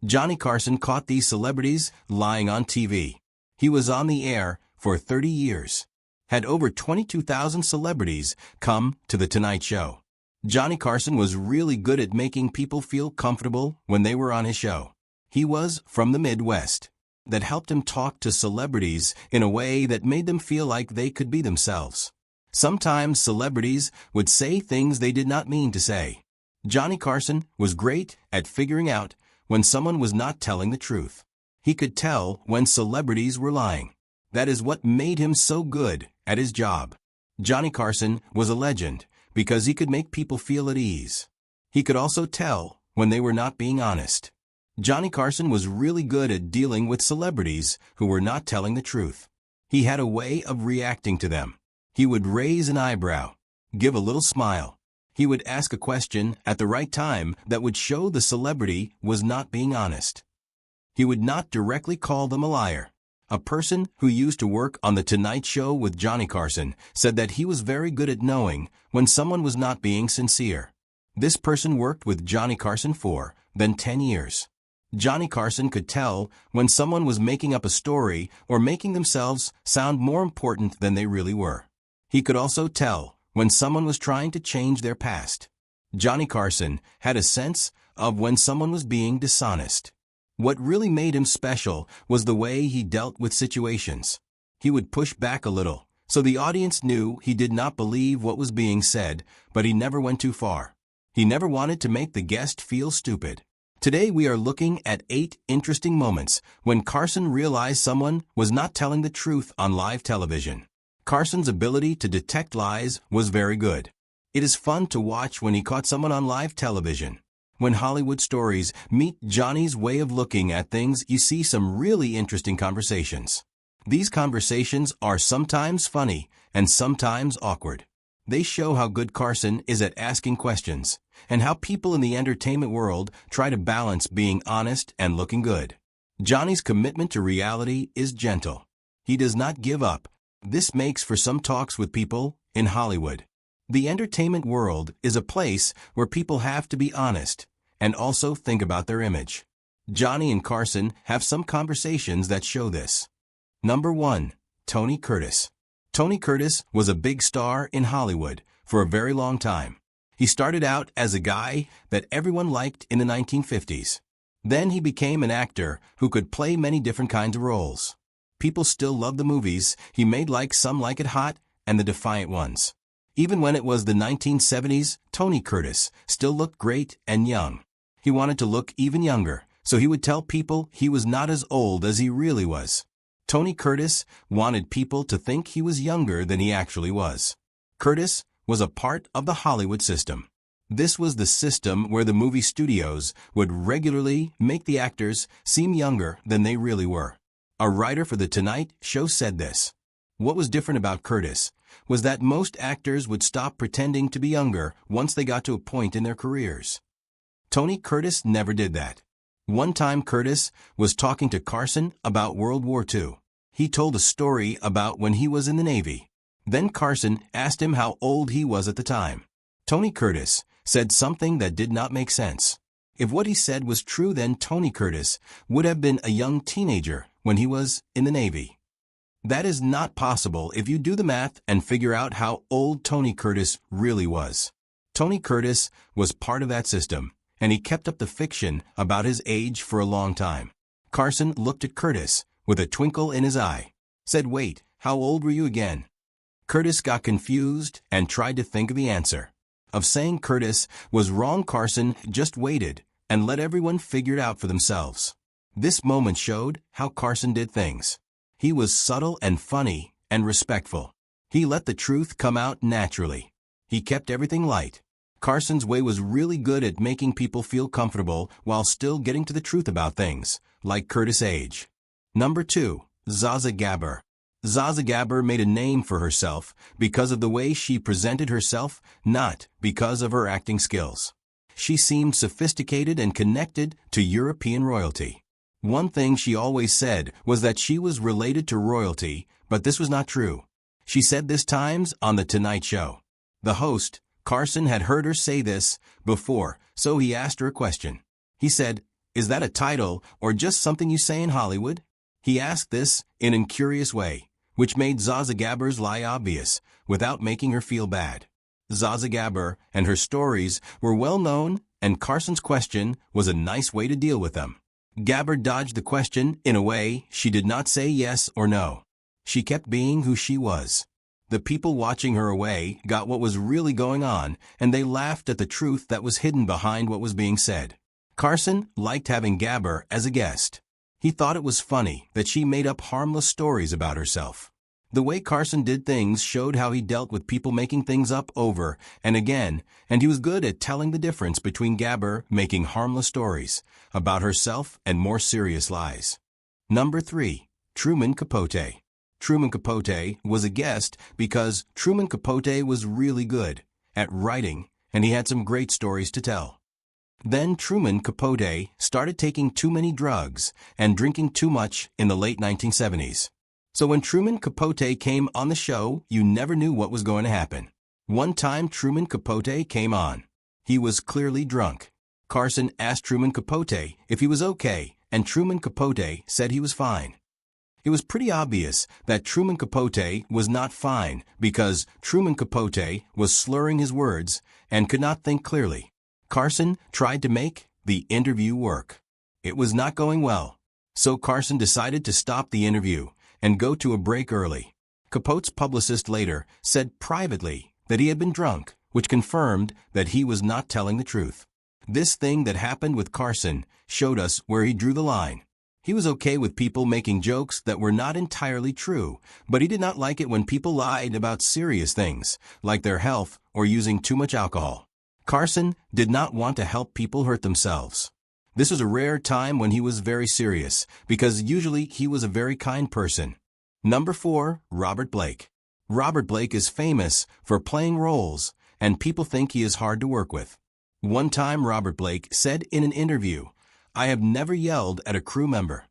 Johnny Carson caught these celebrities lying on TV. He was on the air for 30 years. Had over 22,000 celebrities come to The Tonight Show. Johnny Carson was really good at making people feel comfortable when they were on his show. He was from the Midwest. That helped him talk to celebrities in a way that made them feel like they could be themselves. Sometimes celebrities would say things they did not mean to say. Johnny Carson was great at figuring out when someone was not telling the truth. He could tell when celebrities were lying. That is what made him so good at his job. Johnny Carson was a legend because he could make people feel at ease. He could also tell when they were not being honest. Johnny Carson was really good at dealing with celebrities who were not telling the truth. He had a way of reacting to them. He would raise an eyebrow, give a little smile. He would ask a question at the right time that would show the celebrity was not being honest. He would not directly call them a liar. A person who used to work on The Tonight Show with Johnny Carson said that he was very good at knowing when someone was not being sincere. This person worked with Johnny Carson for then 10 years. Johnny Carson could tell when someone was making up a story or making themselves sound more important than they really were. He could also tell when someone was trying to change their past. Johnny Carson had a sense of when someone was being dishonest. What really made him special was the way he dealt with situations. He would push back a little, so the audience knew he did not believe what was being said, but he never went too far. He never wanted to make the guest feel stupid. Today we are looking at 8 interesting moments when Carson realized someone was not telling the truth on live television. Carson's ability to detect lies was very good. It is fun to watch when he caught someone on live television. When Hollywood stories meet Johnny's way of looking at things, you see some really interesting conversations. These conversations are sometimes funny and sometimes awkward. They show how good Carson is at asking questions, and how people in the entertainment world try to balance being honest and looking good. Johnny's commitment to reality is gentle. He does not give up. This makes for some talks with people in Hollywood. The entertainment world is a place where people have to be honest and also think about their image. Johnny and Carson have some conversations that show this. Number 1. Tony Curtis. Tony Curtis was a big star in Hollywood for a very long time. He started out as a guy that everyone liked in the 1950s. Then he became an actor who could play many different kinds of roles. People still love the movies he made, like Some Like It Hot and The Defiant Ones. Even when it was the 1970s, Tony Curtis still looked great and young. He wanted to look even younger, so he would tell people he was not as old as he really was. Tony Curtis wanted people to think he was younger than he actually was. Curtis was a part of the Hollywood system. This was the system where the movie studios would regularly make the actors seem younger than they really were. A writer for The Tonight Show said this. What was different about Curtis was that most actors would stop pretending to be younger once they got to a point in their careers. Tony Curtis never did that. One time Curtis was talking to Carson about World War II. He told a story about when he was in the Navy. Then Carson asked him how old he was at the time. Tony Curtis said something that did not make sense. If what he said was true, then Tony Curtis would have been a young teenager when he was in the Navy. That is not possible if you do the math and figure out how old Tony Curtis really was. Tony Curtis was part of that system, and he kept up the fiction about his age for a long time. Carson looked at Curtis with a twinkle in his eye, said, "Wait, how old were you again?" Curtis got confused and tried to think of the answer. Of saying Curtis was wrong, Carson just waited and let everyone figure it out for themselves. This moment showed how Carson did things. He was subtle and funny and respectful. He let the truth come out naturally. He kept everything light. Carson's way was really good at making people feel comfortable while still getting to the truth about things, like Curtis' age. Number 2. Zaza Gabor. Zaza Gabor made a name for herself because of the way she presented herself, not because of her acting skills. She seemed sophisticated and connected to European royalty. One thing she always said was that she was related to royalty, but this was not true. She said this times on The Tonight Show. The host, Carson, had heard her say this before, so he asked her a question. He said, Is that a title or just something you say in Hollywood? He asked this in an incurious way, which made Zaza Gabber's lie obvious, without making her feel bad. Zaza Gabber and her stories were well known, and Carson's question was a nice way to deal with them. Gabber dodged the question in a way she did not say yes or no. She kept being who she was. The people watching her away got what was really going on, and they laughed at the truth that was hidden behind what was being said. Carson liked having Gabber as a guest. He thought it was funny that she made up harmless stories about herself. The way Carson did things showed how he dealt with people making things up over and again, and he was good at telling the difference between Gabber making harmless stories about herself and more serious lies. Number 3. Truman Capote. Truman Capote was a guest because Truman Capote was really good at writing, and he had some great stories to tell. Then Truman Capote started taking too many drugs and drinking too much in the late 1970s. So when Truman Capote came on the show, you never knew what was going to happen. One time Truman Capote came on. He was clearly drunk. Carson asked Truman Capote if he was okay, and Truman Capote said he was fine. It was pretty obvious that Truman Capote was not fine because Truman Capote was slurring his words and could not think clearly. Carson tried to make the interview work. It was not going well, so Carson decided to stop the interview and go to a break early. Capote's publicist later said privately that he had been drunk, which confirmed that he was not telling the truth. This thing that happened with Carson showed us where he drew the line. He was okay with people making jokes that were not entirely true, but he did not like it when people lied about serious things, like their health or using too much alcohol. Carson did not want to help people hurt themselves. This was a rare time when he was very serious, because usually he was a very kind person. Number 4. Robert Blake. Robert Blake is famous for playing roles, and people think he is hard to work with. One time Robert Blake said in an interview, "I have never yelled at a crew member."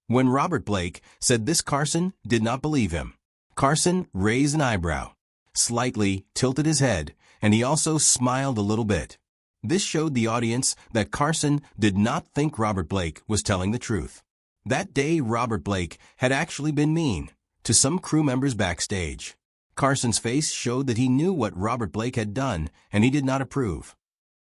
When Robert Blake said this, Carson did not believe him. Carson raised an eyebrow, slightly tilted his head, and he also smiled a little bit. This showed the audience that Carson did not think Robert Blake was telling the truth. That day, Robert Blake had actually been mean to some crew members backstage. Carson's face showed that he knew what Robert Blake had done, and he did not approve.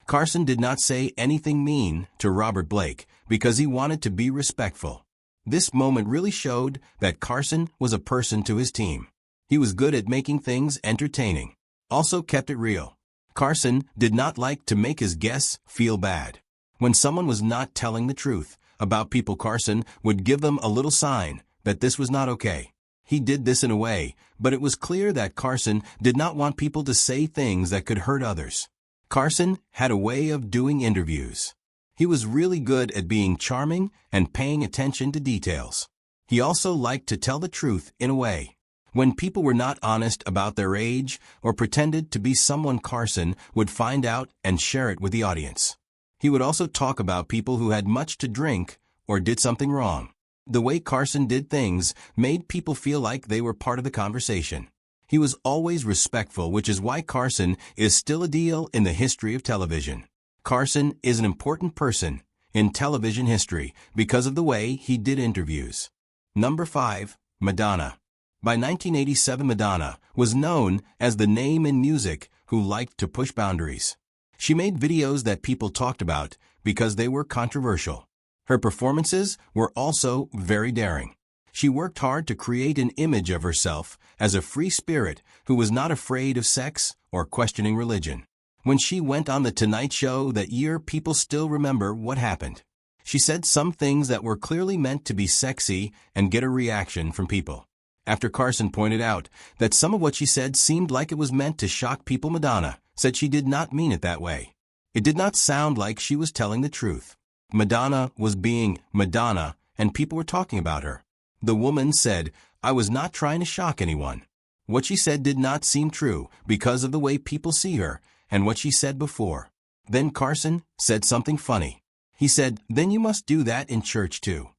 Carson did not say anything mean to Robert Blake because he wanted to be respectful. This moment really showed that Carson was a person to his team. He was good at making things entertaining, also kept it real. Carson did not like to make his guests feel bad. When someone was not telling the truth about people, Carson would give them a little sign that this was not okay. He did this in a way, but it was clear that Carson did not want people to say things that could hurt others. Carson had a way of doing interviews. He was really good at being charming and paying attention to details. He also liked to tell the truth in a way. When people were not honest about their age or pretended to be someone, Carson would find out and share it with the audience. He would also talk about people who had much to drink or did something wrong. The way Carson did things made people feel like they were part of the conversation. He was always respectful, which is why Carson is still a deal in the history of television. Carson is an important person in television history because of the way he did interviews. Number 5. Madonna. By 1987, Madonna was known as the name in music who liked to push boundaries. She made videos that people talked about because they were controversial. Her performances were also very daring. She worked hard to create an image of herself as a free spirit who was not afraid of sex or questioning religion. When she went on The Tonight Show that year, people still remember what happened. She said some things that were clearly meant to be sexy and get a reaction from people. After Carson pointed out that some of what she said seemed like it was meant to shock people, Madonna said she did not mean it that way. It did not sound like she was telling the truth. Madonna was being Madonna, and people were talking about her. The woman said, "I was not trying to shock anyone." What she said did not seem true because of the way people see her and what she said before. Then Carson said something funny. He said, "Then you must do that in church too."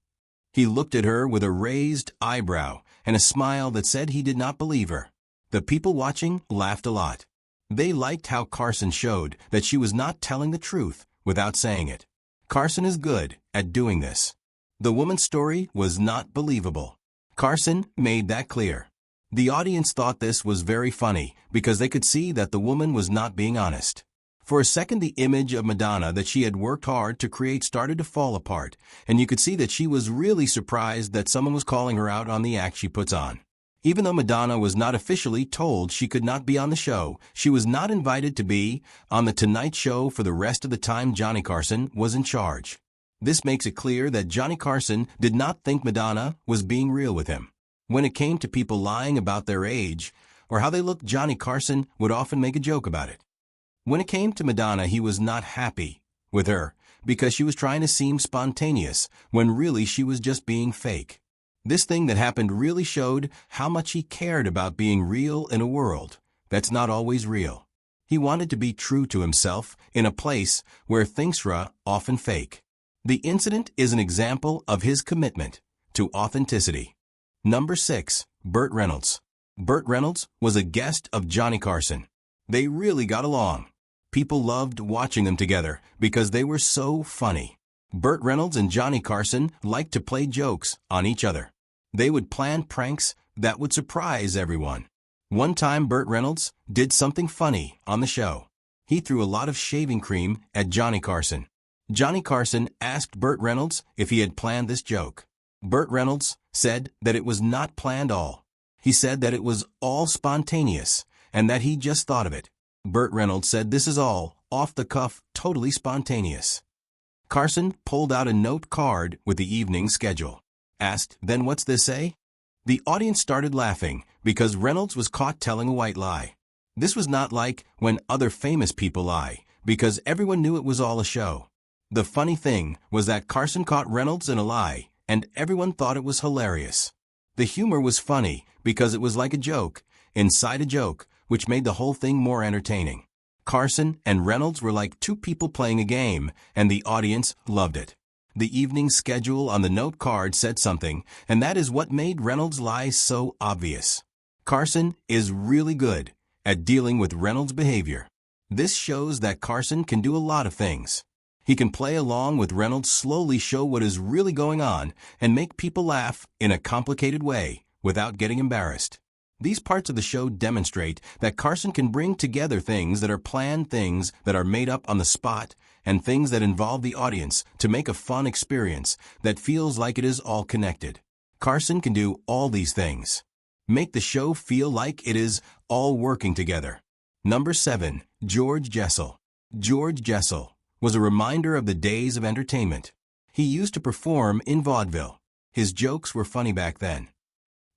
He looked at her with a raised eyebrow and a smile that said he did not believe her. The people watching laughed a lot. They liked how Carson showed that she was not telling the truth without saying it. Carson is good at doing this. The woman's story was not believable. Carson made that clear. The audience thought this was very funny because they could see that the woman was not being honest. For a second, the image of Madonna that she had worked hard to create started to fall apart, and you could see that she was really surprised that someone was calling her out on the act she puts on. Even though Madonna was not officially told she could not be on the show, she was not invited to be on The Tonight Show for the rest of the time Johnny Carson was in charge. This makes it clear that Johnny Carson did not think Madonna was being real with him. When it came to people lying about their age or how they looked, Johnny Carson would often make a joke about it. When it came to Madonna, he was not happy with her because she was trying to seem spontaneous when really she was just being fake. This thing that happened really showed how much he cared about being real in a world that's not always real. He wanted to be true to himself in a place where things are often fake. The incident is an example of his commitment to authenticity. Number 6. Burt Reynolds. Burt Reynolds was a guest of Johnny Carson. They really got along. People loved watching them together because they were so funny. Burt Reynolds and Johnny Carson liked to play jokes on each other. They would plan pranks that would surprise everyone. One time, Burt Reynolds did something funny on the show. He threw a lot of shaving cream at Johnny Carson. Johnny Carson asked Burt Reynolds if he had planned this joke. Burt Reynolds said that it was not planned all. He said that it was all spontaneous and that he just thought of it. Burt Reynolds said this is all off the cuff, totally spontaneous. Carson pulled out a note card with the evening schedule. Asked, "Then what's this say?" The audience started laughing because Reynolds was caught telling a white lie. This was not like when other famous people lie, because everyone knew it was all a show. The funny thing was that Carson caught Reynolds in a lie, and everyone thought it was hilarious. The humor was funny because it was like a joke inside a joke, which made the whole thing more entertaining. Carson and Reynolds were like two people playing a game, and the audience loved it. The evening schedule on the note card said something, and that is what made Reynolds' lies so obvious. Carson is really good at dealing with Reynolds' behavior. This shows that Carson can do a lot of things. He can play along with Reynolds, slowly show what is really going on, and make people laugh in a complicated way without getting embarrassed. These parts of the show demonstrate that Carson can bring together things that are planned, things that are made up on the spot, and things that involve the audience to make a fun experience that feels like it is all connected. Carson can do all these things. Make the show feel like it is all working together. Number 7. George Jessel. George Jessel was a reminder of the days of entertainment. He used to perform in vaudeville. His jokes were funny back then.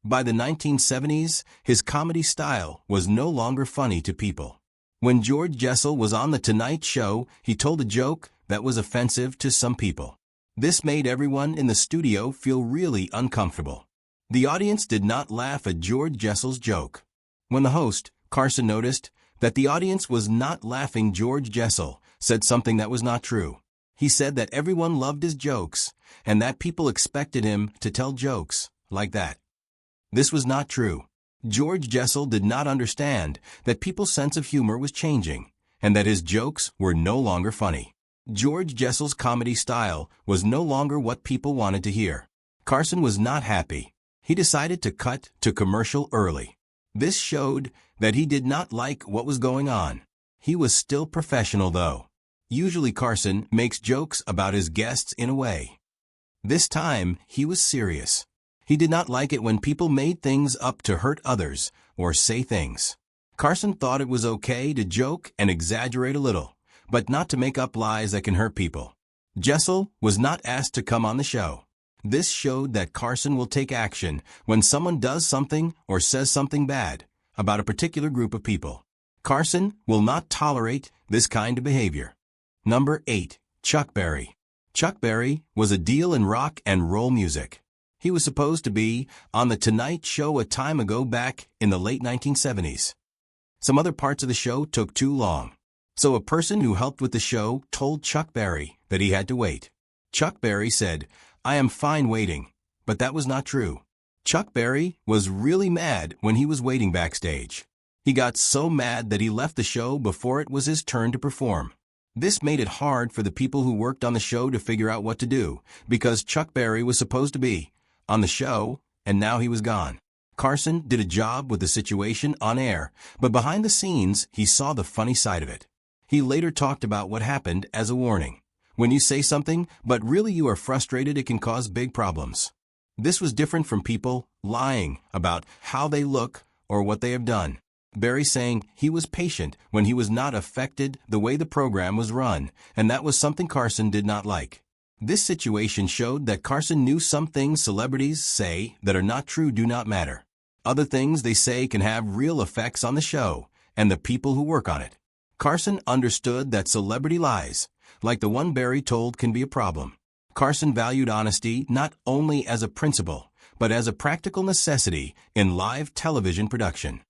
By the 1970s, his comedy style was no longer funny to people. When George Jessel was on The Tonight Show, he told a joke that was offensive to some people. This made everyone in the studio feel really uncomfortable. The audience did not laugh at George Jessel's joke. When the host, Carson, noticed that the audience was not laughing, George Jessel said something that was not true. He said that everyone loved his jokes and that people expected him to tell jokes like that. This was not true. George Jessel did not understand that people's sense of humor was changing and that his jokes were no longer funny. George Jessel's comedy style was no longer what people wanted to hear. Carson was not happy. He decided to cut to commercial early. This showed that he did not like what was going on. He was still professional though. Usually Carson makes jokes about his guests in a way. This time he was serious. He did not like it when people made things up to hurt others or say things. Carson thought it was okay to joke and exaggerate a little, but not to make up lies that can hurt people. Jessel was not asked to come on the show. This showed that Carson will take action when someone does something or says something bad about a particular group of people. Carson will not tolerate this kind of behavior. Number 8. Chuck Berry. Chuck Berry was a deal in rock and roll music. He was supposed to be on The Tonight Show a time ago back in the late 1970s. Some other parts of the show took too long. So a person who helped with the show told Chuck Berry that he had to wait. Chuck Berry said, "I am fine waiting," but that was not true. Chuck Berry was really mad when he was waiting backstage. He got so mad that he left the show before it was his turn to perform. This made it hard for the people who worked on the show to figure out what to do, because Chuck Berry was supposed to be on the show, and now he was gone. Carson did a job with the situation on air, but behind the scenes, he saw the funny side of it. He later talked about what happened as a warning. When you say something, but really you are frustrated, it can cause big problems. This was different from people lying about how they look or what they have done. Berry saying he was patient when he was not affected the way the program was run, and that was something Carson did not like. This situation showed that Carson knew some things celebrities say that are not true do not matter. Other things they say can have real effects on the show and the people who work on it. Carson understood that celebrity lies, like the one Berry told, can be a problem. Carson valued honesty not only as a principle, but as a practical necessity in live television production.